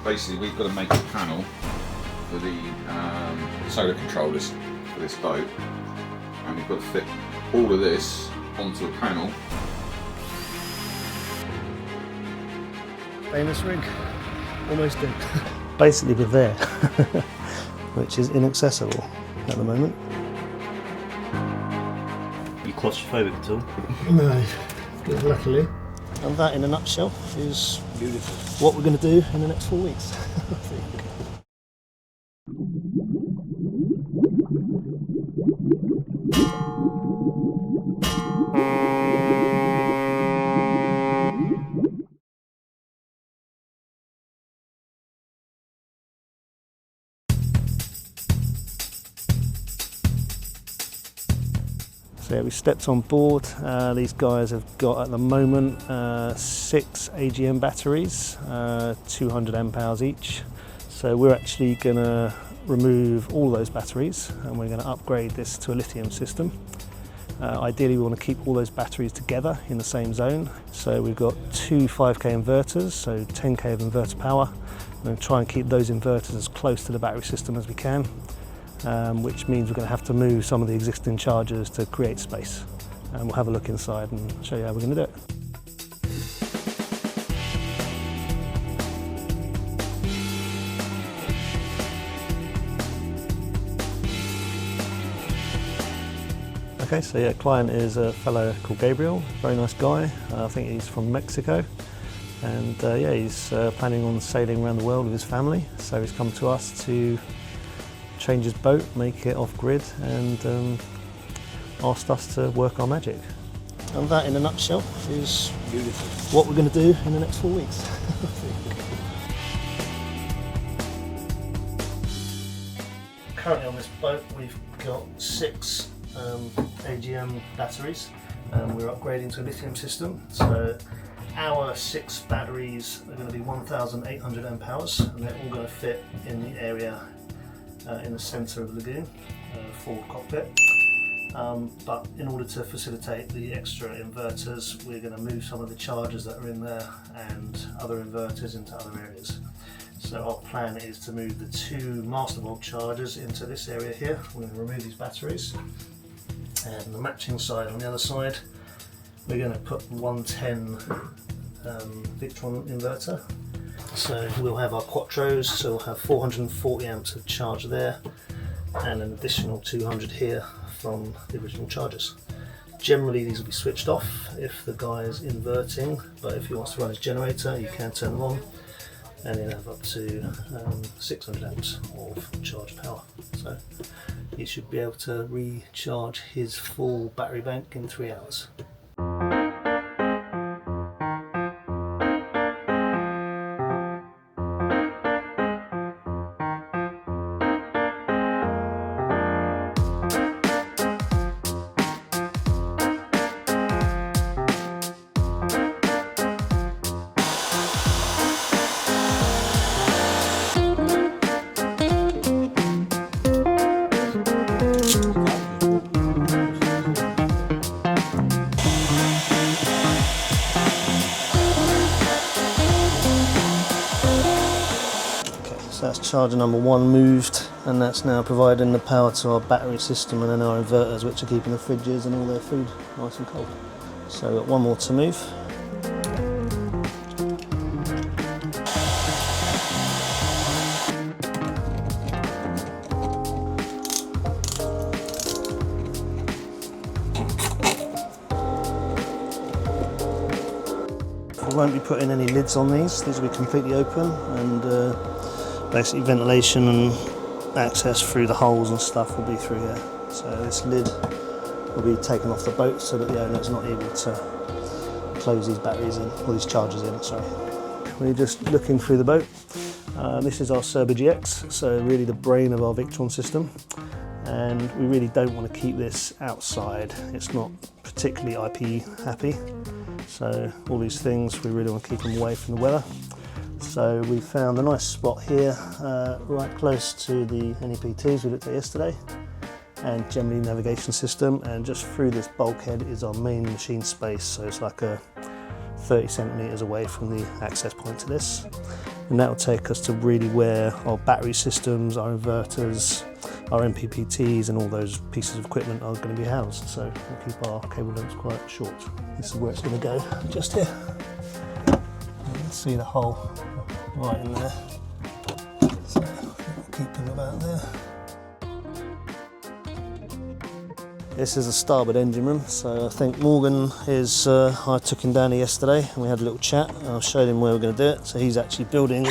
basically we've got to make a panel for the solar controllers for this boat, and we've got to fit all of this onto a panel. Famous rig, almost in. Basically we're there, which is inaccessible at the moment. You claustrophobic at all? No, luckily. And that in a nutshell is beautiful. What we're going to do in the next 4 weeks, I think. So yeah, we stepped on board. These guys have got at the moment 6 AGM batteries, 200 amp hours each. So we're actually going to remove all those batteries and we're going to upgrade this to a lithium system. Ideally we want to keep all those batteries together in the same zone. So we've got 2 5k inverters, so 10k of inverter power. We're going to try and keep those inverters as close to the battery system as we can. Which means we're going to have to move some of the existing chargers to create space. And we'll have a look inside and show you how we're going to do it. Okay, so yeah, client is a fellow called Gabriel, very nice guy. I think he's from Mexico. And yeah, he's planning on sailing around the world with his family. So he's come to us to change his boat, make it off-grid, and asked us to work our magic. And that in a nutshell is beautiful. What we're going to do in the next 4 weeks. Currently on this boat we've got 6 AGM batteries and we're upgrading to a lithium system. So our 6 batteries are going to be 1,800 amp hours and they're all going to fit in the area in the centre of the lagoon, forward cockpit. But in order to facilitate the extra inverters, we're going to move some of the chargers that are in there and other inverters into other areas. So our plan is to move the 2 master bulb chargers into this area here. We're going to remove these batteries, and the matching side on the other side, we're going to put 110 Victron inverter. So we'll have our quattros, so we'll have 440 amps of charge there and an additional 200 here from the original chargers. Generally these will be switched off if the guy is inverting, but if he wants to run his generator you can turn them on and he'll have up to 600 amps of charge power. So he should be able to recharge his full battery bank in 3 hours. So that's charger number 1 moved, and that's now providing the power to our battery system and then our inverters, which are keeping the fridges and all their food nice and cold. So we've got 1 more to move. We won't be putting any lids on these will be completely open, and basically ventilation and access through the holes and stuff will be through here. So this lid will be taken off the boat so that the owner is not able to close these batteries in, or these chargers in, sorry. We're just looking through the boat. This is our Cerber GX, so really the brain of our Victron system. And we really don't want to keep this outside. It's not particularly IP happy. So all these things, we really want to keep them away from the weather. So we found a nice spot here, right close to the NEPTs we looked at yesterday, and generally navigation system, and just through this bulkhead is our main machine space, so it's like a 30 centimetres away from the access point to this. and that will take us to really where our battery systems, our inverters, our MPPTs and all those pieces of equipment are going to be housed, so we'll keep our cable lengths quite short. This is where it's going to go, just here. You can see the hole right in there, so we'll keep them about there. This is a starboard engine room, so I think Morgan is, I took him down here yesterday and we had a little chat. I showed him where we're going to do it, so he's actually building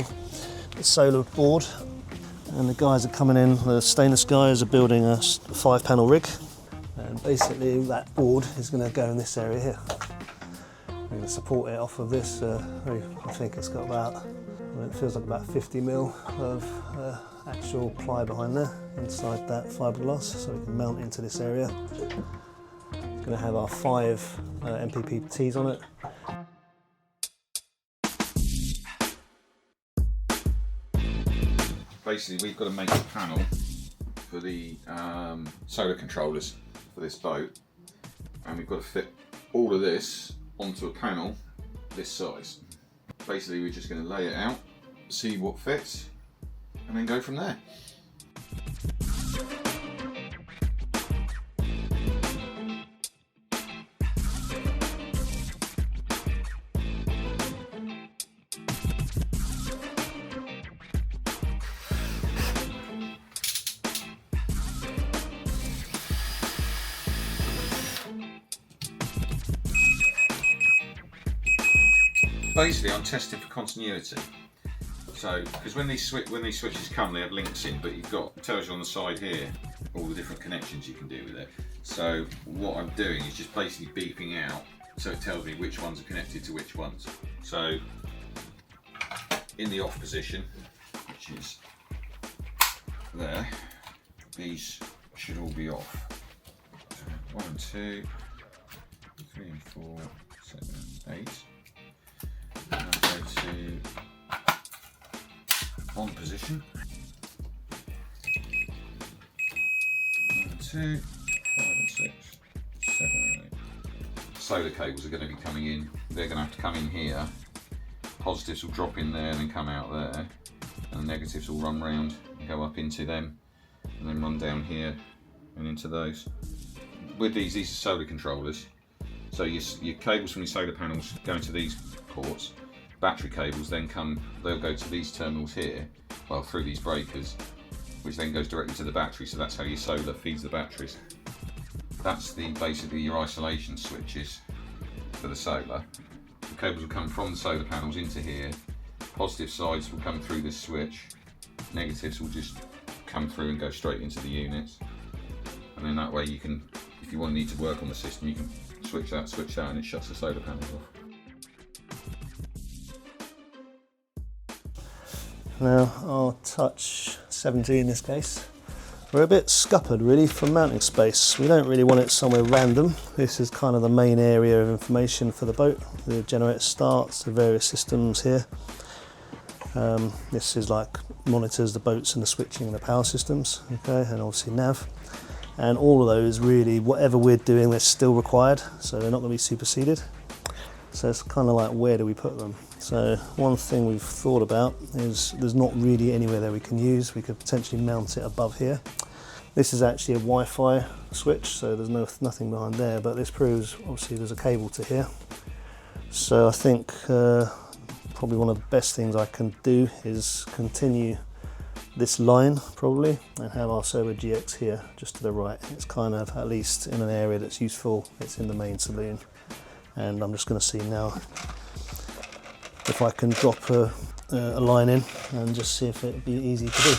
the solar board. And the guys are coming in, the stainless guys are building a 5-panel rig, and basically that board is going to go in this area here. We're going to support it off of this, I think it's got about, it feels like about 50 mil of actual ply behind there, inside that fiberglass, so we can mount into this area. It's going to have our 5 MPPTs on it. Basically, we've got to make a panel for the solar controllers for this boat, and we've got to fit all of this onto a panel this size. Basically, we're just going to lay it out, see what fits, and then go from there. Basically, I'm testing for continuity. So, because when these switches come, they have links in, but it tells you on the side here all the different connections you can do with it. So, what I'm doing is just basically beeping out, so it tells me which ones are connected to which ones. So, in the off position, which is there, these should all be off. 1 and 2, 3 and 4, 7 and 8. Now go to on position. 1 and 2, 5 and 6, 7 and 8. Solar cables are going to be coming in. They're going to have to come in here. Positives will drop in there and then come out there, and the negatives will run round and go up into them, and then run down here and into those. With these are solar controllers. So your cables from your solar panels go into these ports. Battery cables then they'll go to these terminals here, well, through these breakers, which then goes directly to the battery, so that's how your solar feeds the batteries. That's basically your isolation switches for the solar. The cables will come from the solar panels into here. Positive sides will come through this switch. Negatives will just come through and go straight into the units. And then that way you can, if you need to work on the system, you can switch that, and it shuts the solar panels off. Now our touch 70 in this case, we're a bit scuppered really for mounting space. We don't really want it somewhere random. This is kind of the main area of information for the boat. The generator starts, the various systems here. This is like monitors the boats and the switching and the power systems, okay, and obviously nav. And all of those really, whatever we're doing, they're still required, so they're not going to be superseded. So it's kind of like, where do we put them? So one thing we've thought about is there's not really anywhere that we can use. We could potentially mount it above here. This is actually a Wi-Fi switch, so there's nothing behind there, but this proves obviously there's a cable to here. So I think probably one of the best things I can do is continue this line probably and have our Sober GX here just to the right. It's kind of at least in an area that's useful. It's in the main saloon, and I'm just going to see now if I can drop a line in and just see if it'd be easy to do.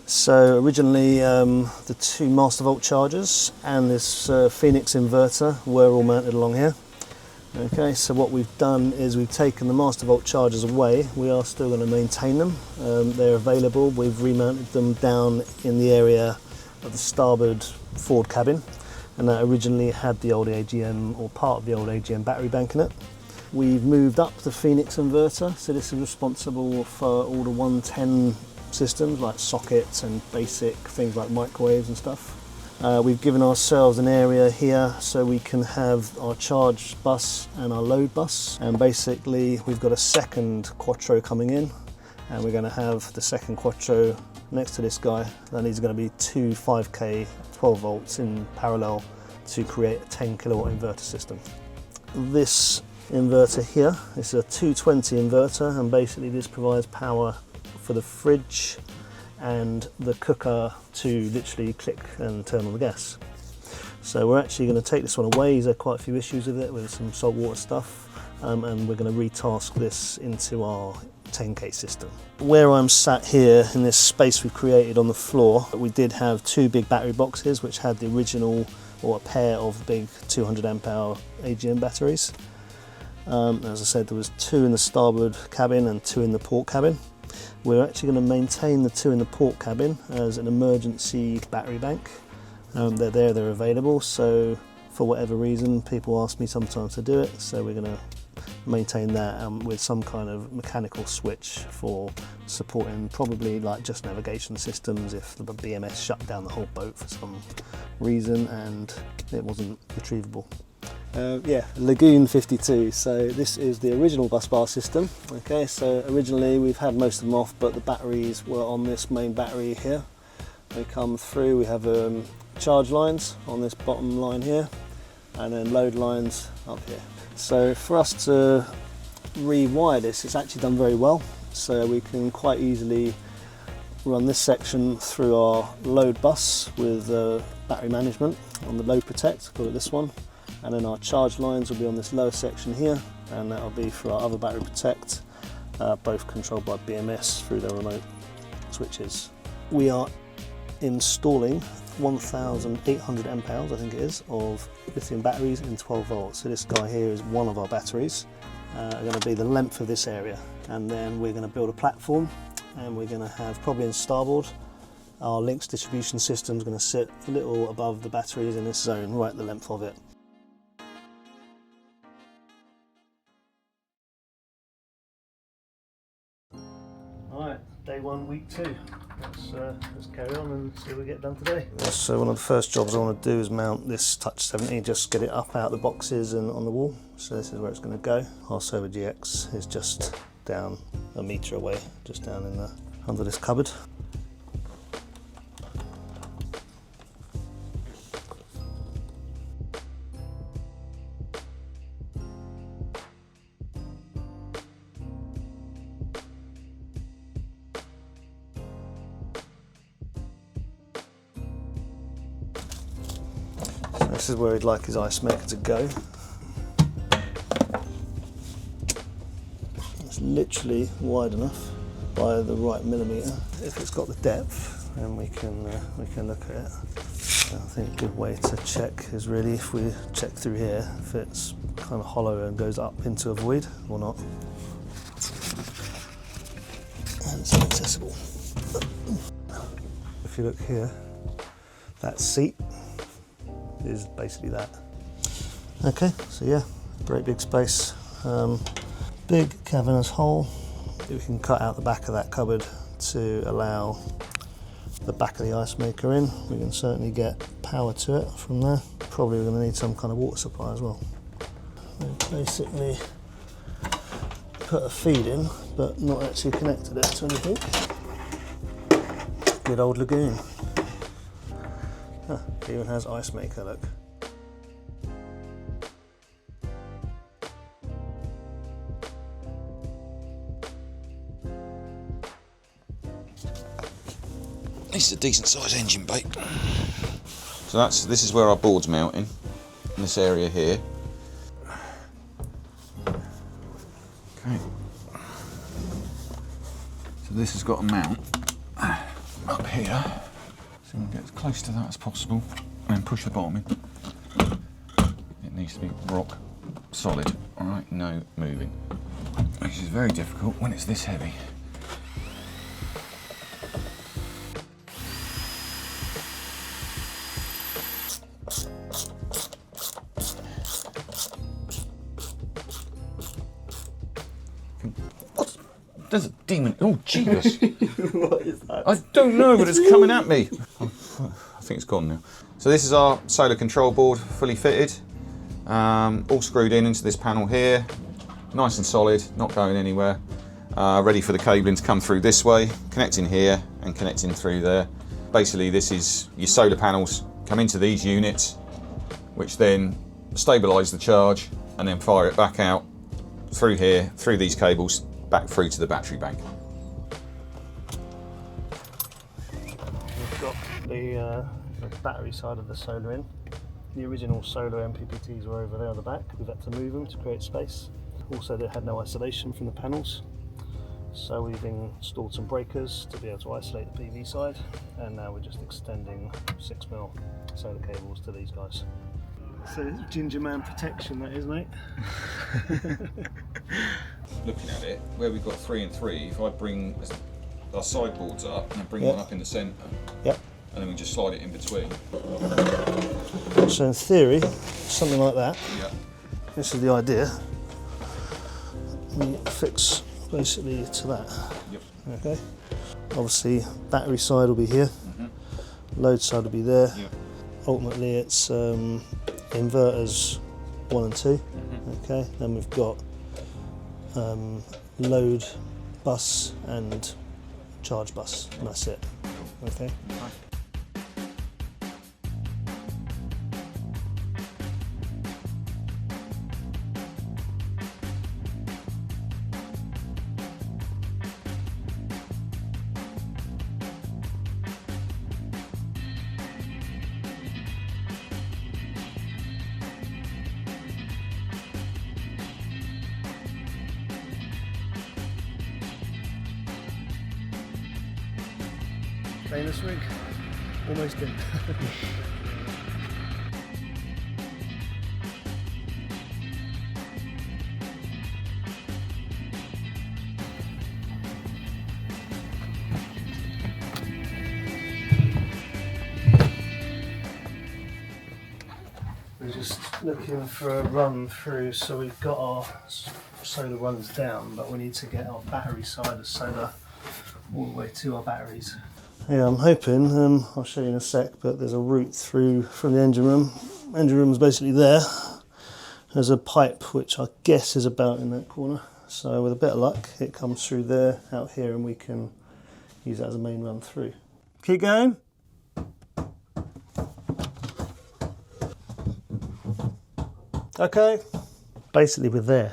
So originally the 2 master volt chargers and this Phoenix inverter were all mounted along here. Okay, so what we've done is we've taken the master volt chargers away. We are still going to maintain them. They're available. We've remounted them down in the area of the starboard forward cabin, and that originally had the old AGM, or part of the old AGM battery bank in it. We've moved up the Phoenix inverter, so this is responsible for all the 110 systems like sockets and basic things like microwaves and stuff. We've given ourselves an area here so we can have our charge bus and our load bus, and basically we've got a second Quattro coming in, and we're going to have the second quattro next to this guy, and these are going to be two 5k 12 volts in parallel to create a 10 kilowatt inverter system. This inverter here is a 220 inverter, and basically this provides power for the fridge and the cooker to literally click and turn on the gas. So we're actually going to take this one away. There's quite a few issues with it, with some salt water stuff, and we're going to retask this into our 10k system. Where I'm sat here in this space we created on the floor, we did have two big battery boxes which had the original, or a pair of big 200 amp hour AGM batteries. As I said, there was two in the starboard cabin and two in the port cabin. We're actually going to maintain the two in the port cabin as an emergency battery bank. They're there, they're available, so for whatever reason people ask me sometimes to do it, so we're going to maintain that with some kind of mechanical switch for supporting probably like just navigation systems if the BMS shut down the whole boat for some reason and it wasn't retrievable. Yeah, Lagoon 52. So this is the original busbar system. Okay, so originally we've had most of them off, but the batteries were on this main battery here. They come through, we have charge lines on this bottom line here, and then load lines up here. So for us to rewire this, it's actually done very well. So we can quite easily run this section through our load bus with battery management on the load protect, call it this one. And then our charge lines will be on this lower section here, and that'll be for our other battery protect, both controlled by BMS through their remote switches. We are installing 1,800 amp hours, I think it is, of lithium batteries in 12 volts. So this guy here is one of our batteries, going to be the length of this area, and then we're going to build a platform, and we're going to have probably in starboard our links distribution system is going to sit a little above the batteries in this zone, right the length of it. Alright, day one, week two. Let's carry on and see what we get done today. So one of the first jobs I want to do is mount this Touch 70, just get it up out of the boxes and on the wall. So this is where it's going to go. Our Server GX is just down a metre away, just down in under this cupboard. This is where he'd like his ice maker to go. It's literally wide enough by the right millimetre. If it's got the depth, then we can look at it. I think a good way to check is really if we check through here, if it's kind of hollow and goes up into a void or not. And it's inaccessible. If you look here, that seat is basically that. Okay, so yeah, great big space, big cavernous hole. We can cut out the back of that cupboard to allow the back of the ice maker in. We can certainly get power to it from there. Probably we're going to need some kind of water supply as well. We basically put a feed in, but not actually connected it to anything. Good old Lagoon. It even has ice maker, look. This is a decent sized engine bay. So this is where our board's mounting, in this area here. Okay. So this has got a mount up here. So we'll get as close to that as possible and push the bottom in. It needs to be rock solid, alright, no moving. Which is very difficult when it's this heavy. There's a demon. Oh, Jesus. What is that? I don't know, but it's coming at me. I think it's gone now. So this is our solar control board, fully fitted, all screwed in into this panel here, nice and solid, not going anywhere. ready for the cabling to come through this way, connecting here and connecting through there. Basically this is your solar panels come into these units, which then stabilise the charge and then fire it back out through here, through these cables, back through to the battery bank. We've got the battery side of the solar in. The original solar MPPTs were over there on the back. We've had to move them to create space. Also, they had no isolation from the panels, so we've installed some breakers to be able to isolate the PV side, and now we're just extending 6mm solar cables to these guys. So it's ginger man protection, that is, mate. Looking at it, where we've got 3 and 3, if I bring our sideboards up and bring one up in the centre, Yep. and then we just slide it in between. So in theory, something like that. Yeah. This is the idea. You fix basically to that. Yep. Okay. Obviously, battery side will be here. Load side will be there. Yep. Ultimately, it's inverters 1 and 2. Okay. Then we've got load bus and charge bus, and that's it. Okay. Famous rig, almost in. We're just looking for a run through, so we've got our solar runs down, but we need to get our battery side of solar all the way to our batteries. Yeah, I'm hoping, I'll show you in a sec, but there's a route through from the engine room. Engine room is basically there. There's a pipe which I guess is about in that corner. So with a bit of luck, it comes through there, out here, and we can use that as a main run through. Keep going. Okay. Basically we're there,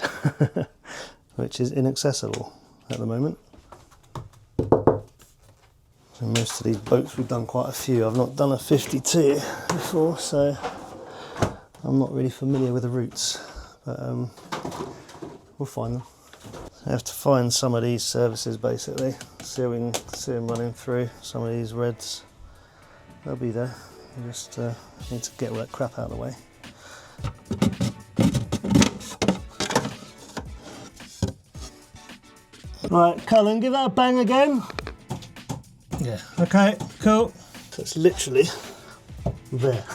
which is inaccessible at the moment. Most of these boats we've done quite a few. I've not done a 52 before, so I'm not really familiar with the routes, but we'll find them. I have to find some of these services basically, see them running through. Some of these reds, they'll be there. You just need to get all that crap out of the way. Right, Cullen, give that a bang again. Yeah, okay, cool. So it's literally there.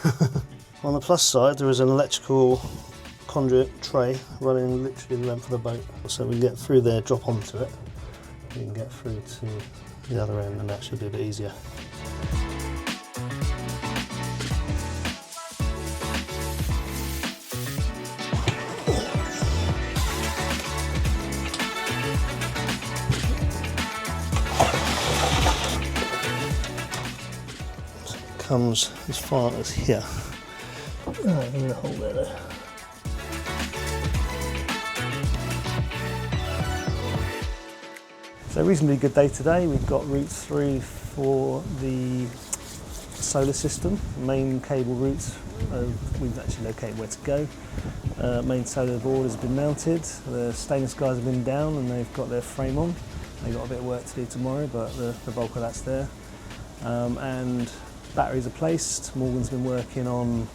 On the plus side, there is an electrical conduit tray running literally the length of the boat. So we can get through there, drop onto it. We can get through to the other end, and that should be a bit easier. Comes as far as here. Right, I'm going to hold there though. So reasonably good day today. We've got routes through for the solar system. Main cable routes, we've actually located where to go. Main solar board has been mounted. The stainless guys have been down and they've got their frame on. They've got a bit of work to do tomorrow, but the bulk of that's there. And batteries are placed. Morgan's been working on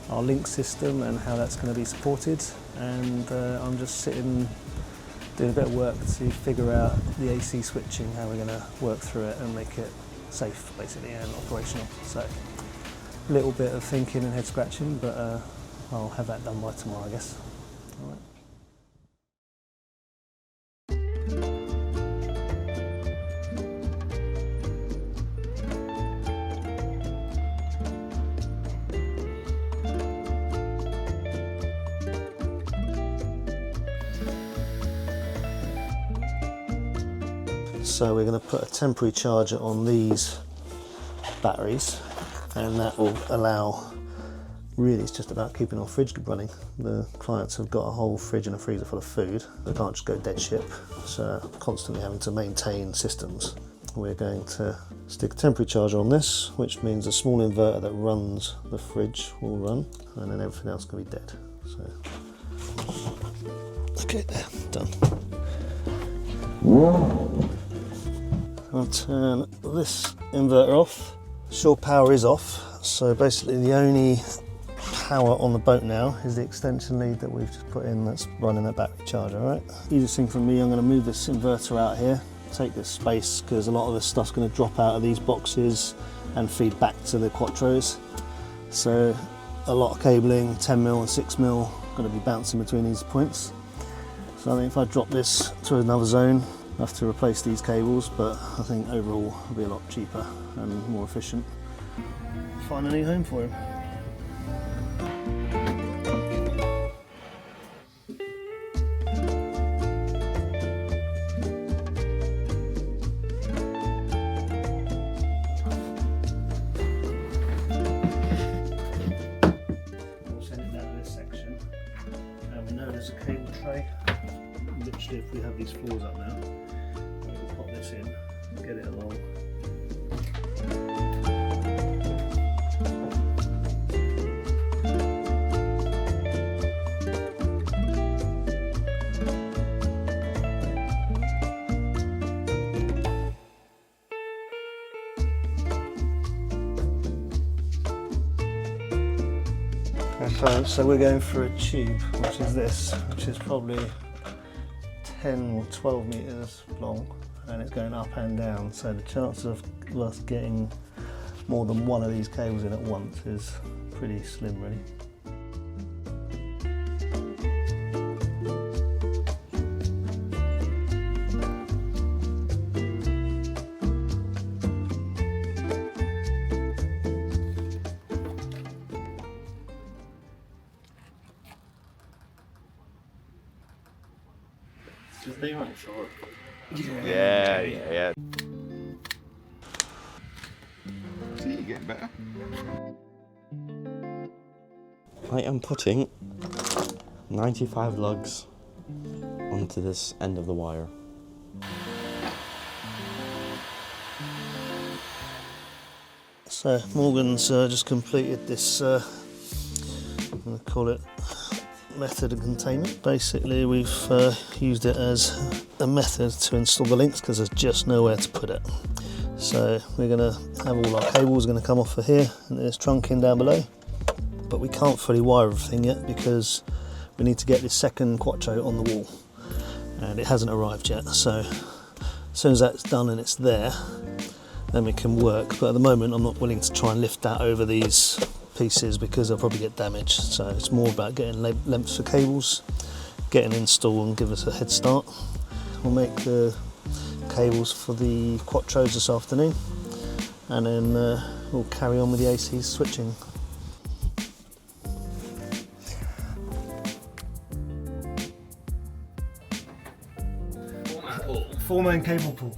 our link system and how that's going to be supported, and I'm just sitting doing a bit of work to figure out the AC switching, how we're going to work through it and make it safe basically and operational. So a little bit of thinking and head scratching, but I'll have that done by tomorrow, I guess. All right. So we're going to put a temporary charger on these batteries, and that will allow, really it's just about keeping our fridge running. The clients have got a whole fridge and a freezer full of food. They can't just go dead ship, so constantly having to maintain systems. We're going to stick a temporary charger on this, which means a small inverter that runs the fridge will run, and then everything else can be dead. So, okay, there, done. I'll turn this inverter off. Shore power is off, so basically the only power on the boat now is the extension lead that we've just put in that's running that battery charger, right? Easiest thing for me, I'm going to move this inverter out here, take this space, because a lot of this stuff's going to drop out of these boxes and feed back to the Quattros. So a lot of cabling, 10mm and 6mm, going to be bouncing between these points. So I think if I drop this to another zone, I have to replace these cables, but I think overall it'll be a lot cheaper and more efficient. Find a new home for him. We'll send it down to this section, and we know there's a cable tray. Literally, if we have these floors up now, we'll pop this in, get it along. So we're going for a tube, which is this, which is probably 10 or 12 metres long, and it's going up and down, so the chance of us getting more than one of these cables in at once is pretty slim, really. They run short. Yeah. See, you're getting better. I am putting 95 lugs onto this end of the wire. So Morgan's just completed this, I'm going to call it method of containment. Basically we've used it as a method to install the links because there's just nowhere to put it. So we're going to have all our cables going to come off of here and this trunk in down below, but we can't fully wire everything yet because we need to get this second Quattro on the wall and it hasn't arrived yet. So as soon as that's done and it's there, then we can work, but at the moment I'm not willing to try and lift that over these pieces because they'll probably get damaged. So it's more about getting lengths for cables, getting installed and give us a head start. We'll make the cables for the Quattros this afternoon, and then we'll carry on with the AC switching. Four-man cable pull.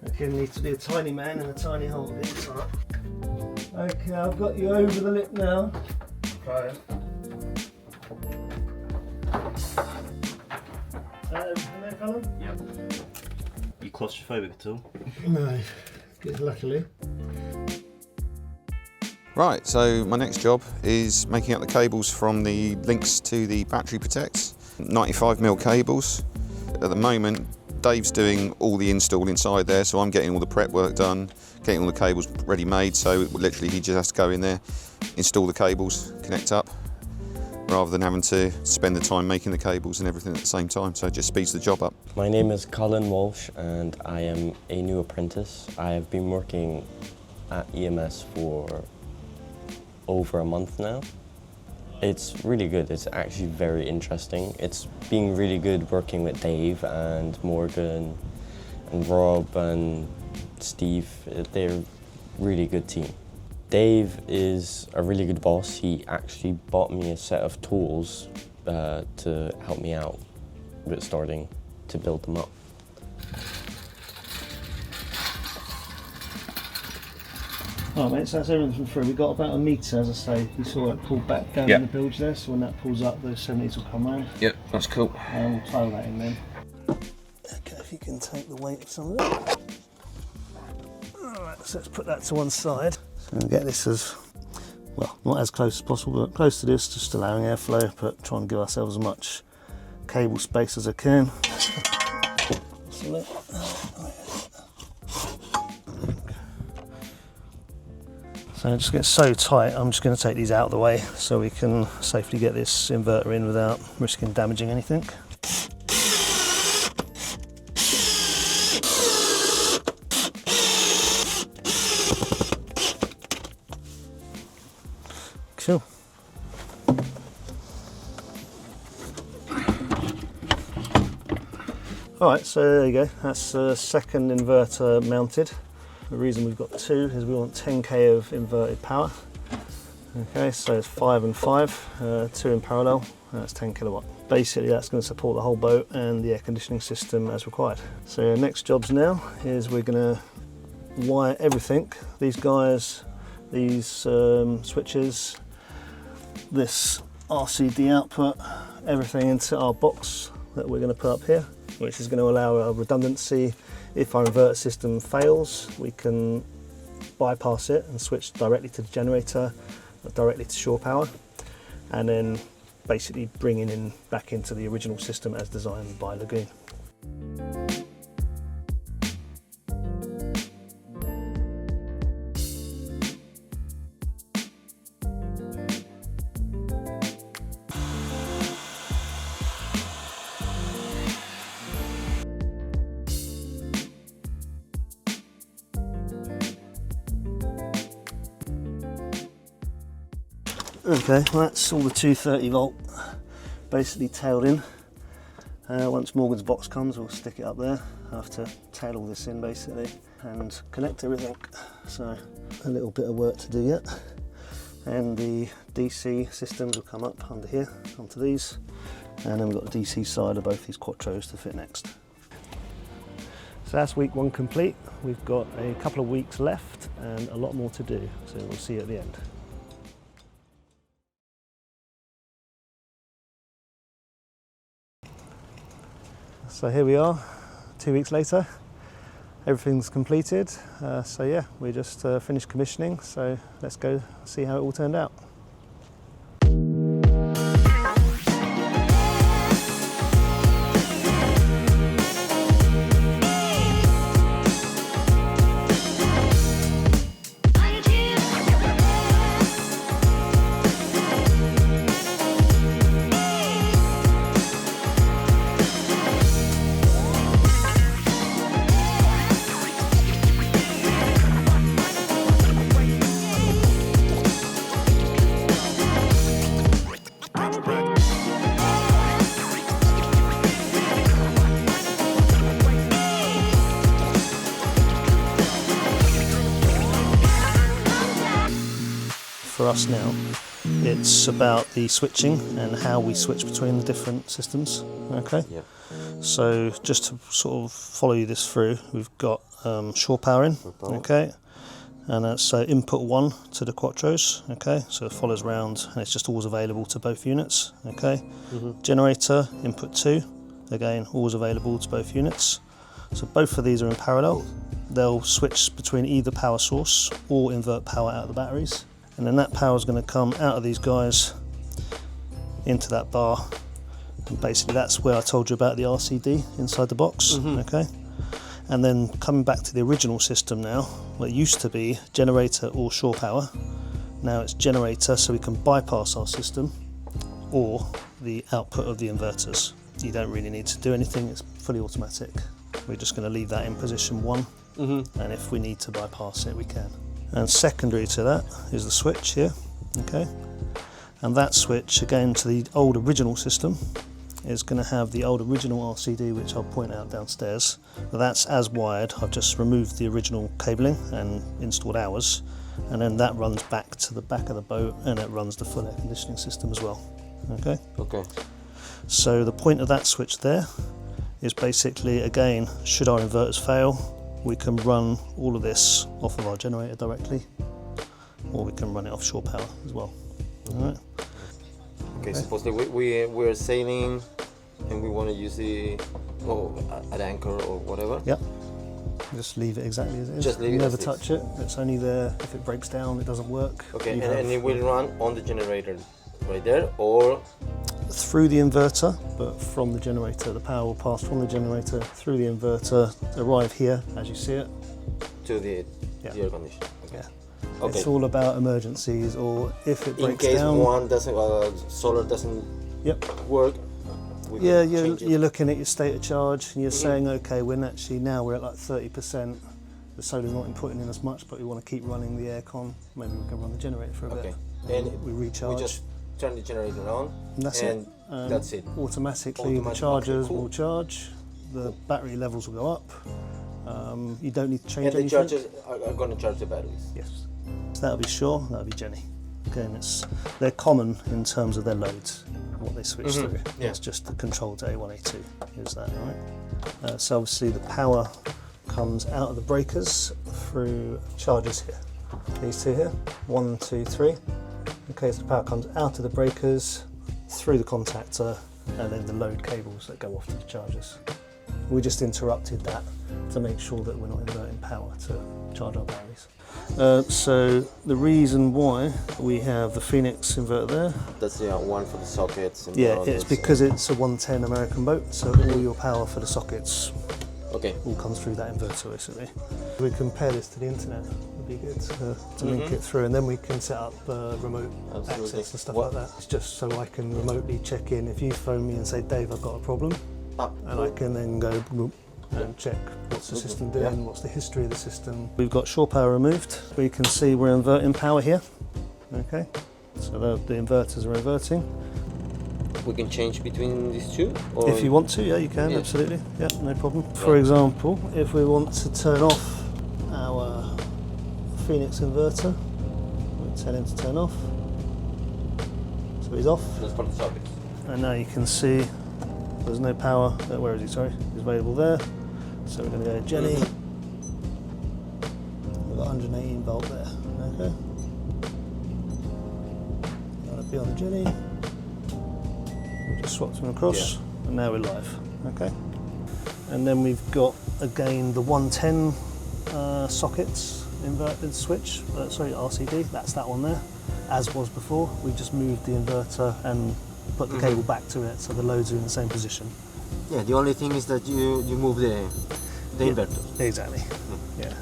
Okay, needs to be a tiny man and a tiny hole to get this on up. Okay, I've got you over the lip now. Try it. Everything there, Colin? Yep. You claustrophobic at all? No, luckily. Right, so my next job is making up the cables from the links to the battery protects. 95mm cables. At the moment, Dave's doing all the install inside there, so I'm getting all the prep work done, getting all the cables ready made, so literally he just has to go in there, install the cables, connect up, rather than having to spend the time making the cables and everything at the same time, so it just speeds the job up. My name is Colin Walsh and I am a new apprentice. I have been working at EMS for over a month now. It's really good, it's actually very interesting. It's been really good working with Dave and Morgan and Rob and Steve. They're a really good team. Dave is a really good boss. He actually bought me a set of tools to help me out with starting to build them up. Alright mate, so that's everything through. We've got about a metre, as I say. You saw it pull back down in the bilge there, so when that pulls up, those 70s will come round. Yep, that's cool. And we'll tie that in then. Okay, if you can take the weight of some of it. Alright, so let's put that to one side. So we'll get this as, well, not as close as possible, but close to this, just allowing airflow, but try and give ourselves as much cable space as I can. So it just gets so tight, I'm just going to take these out of the way so we can safely get this inverter in without risking damaging anything. Cool. Alright, so there you go, that's the second inverter mounted. The reason we've got two is we want 10k of inverted power. Okay, so it's 5 and 5, 2 in parallel, that's 10 kilowatt. Basically that's going to support the whole boat and the air conditioning system as required. So next jobs now is we're going to wire everything. These guys, these switches, this RCD output, everything into our box that we're going to put up here, which is going to allow our redundancy. If our inverter system fails, we can bypass it and switch directly to the generator, directly to shore power, and then basically bringing in back into the original system as designed by Lagoon. Okay, well that's all the 230 volt basically tailed in. Once Morgan's box comes, we'll stick it up there. I have to tail all this in basically and connect everything. So a little bit of work to do yet. And the DC systems will come up under here, onto these. And then we've got the DC side of both these quattros to fit next. So that's week one complete. We've got a couple of weeks left and a lot more to do. So we'll see you at the end. So here we are, 2 weeks later, everything's completed. So yeah, we just finished commissioning, so let's go see how it all turned out. For us now, it's about the switching and how we switch between the different systems. Okay. Yep. So just to sort of follow you this through, we've got shore power in. Okay. And that's input 1 to the quattros. Okay. So it follows round and it's just always available to both units. Okay. Generator input 2, again always available to both units. So both of these are in parallel. They'll switch between either power source or invert power out of the batteries. And then that power is going to come out of these guys into that bar. And basically that's where I told you about the RCD inside the box. Okay. And then coming back to the original system now, well, it used to be generator or shore power. Now it's generator, so we can bypass our system, or the output of the inverters. You don't really need to do anything, it's fully automatic. We're just going to leave that in position 1, and if we need to bypass it, we can. And secondary to that is the switch here, okay? And that switch, again, to the old original system, is going to have the old original RCD, which I'll point out downstairs. But that's as wired. I've just removed the original cabling and installed ours, and then that runs back to the back of the boat, and it runs the full air conditioning system as well, okay? Okay. So the point of that switch there is basically, again, should our inverters fail, we can run all of this off of our generator directly, or we can run it off shore power as well. All right. Okay, suppose that we're sailing and we want to use the at anchor or whatever. Yep. Just leave it exactly as it is. Just leave it Never as it touch it. It's only there if it breaks down, it doesn't work. Okay, and it will run on the generator right there, or through the inverter, but from the generator. The power will pass from the generator through the inverter, arrive here as you see it. to the air conditioner. Okay. Yeah. Okay. It's all about emergencies, or if it breaks in case down. one doesn't, solar doesn't work. Yeah, you're looking at your state of charge and you're saying, okay, we're at like 30%. The solar's not inputting in as much, but we want to keep running the aircon. Maybe we can run the generator for a bit. And we recharge. We just turn the generator on. And that's it. That's it. Automatically, the chargers will charge. The battery levels will go up. You don't need to change anything. And the chargers are going to charge the batteries. Yes. So that'll be Shaw. That'll be Jenny. Again, they're common in terms of their loads, what they switch through. Yeah. It's just the control to A1, A2. Is that right? So obviously the power comes out of the breakers through chargers here. These two here, 1, 2, 3. Okay, so the power comes out of the breakers through the contactor, and then the load cables that go off to the chargers. We just interrupted that to make sure that we're not inverting power to charge our batteries. So the reason why we have the Phoenix inverter there. That's the one for the sockets. And it's because it's a 110 American boat, so all your power for the sockets all comes through that inverter basically. We compare this to the internet. Would be good to link it through, and then we can set up remote access and stuff like that. It's just so I can remotely check in. If you phone me and say, Dave, I've got a problem, and I can then go and check what's the system doing, what's the history of the system. We've got shore power removed. We can see we're inverting power here. Okay, so the inverters are inverting. We can change between these two? Or? If you want to, yeah, you can, absolutely. Yeah, no problem. For example, if we want to turn off our Phoenix inverter, we'll tell him to turn off. So he's off. That's for the sockets. And now you can see there's no power. Where is he? Sorry, he's available there. So we're going to go Jenny. We've got 118 volt there. Okay. That'll be on Jenny. We just swapped them across, and now we're live. Okay. And then we've got again the 110 sockets inverted switch. RCD. That's that one there. As was before, we just moved the inverter and put the cable back to it, so the loads are in the same position. Yeah, the only thing is that you move the inverter. Exactly. Yeah.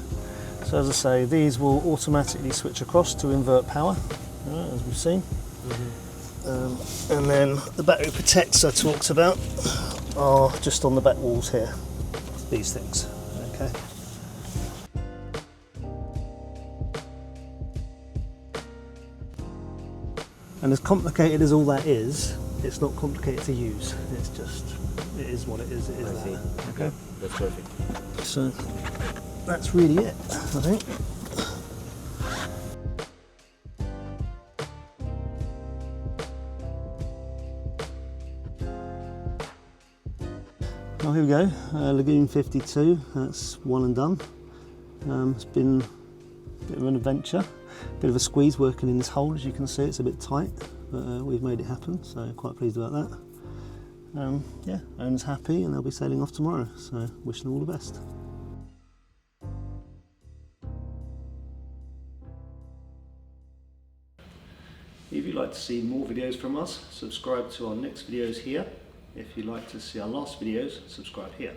So as I say, these will automatically switch across to invert power, as we've seen. And then the battery protects I talked about are just on the back walls here. These things. Okay. And as complicated as all that is, it's not complicated to use. It's just, it is what it is. It is I see. Okay. That's perfect. So that's really it, I think. Well, here we go. Lagoon 52. That's one and done. It's been a bit of an adventure. Bit of a squeeze working in this hole, as you can see. It's a bit tight, but we've made it happen, so quite pleased about that. Yeah, owner's happy and they'll be sailing off tomorrow, so wishing them all the best. If you'd like to see more videos from us, subscribe to our next videos here. If you'd like to see our last videos, subscribe here.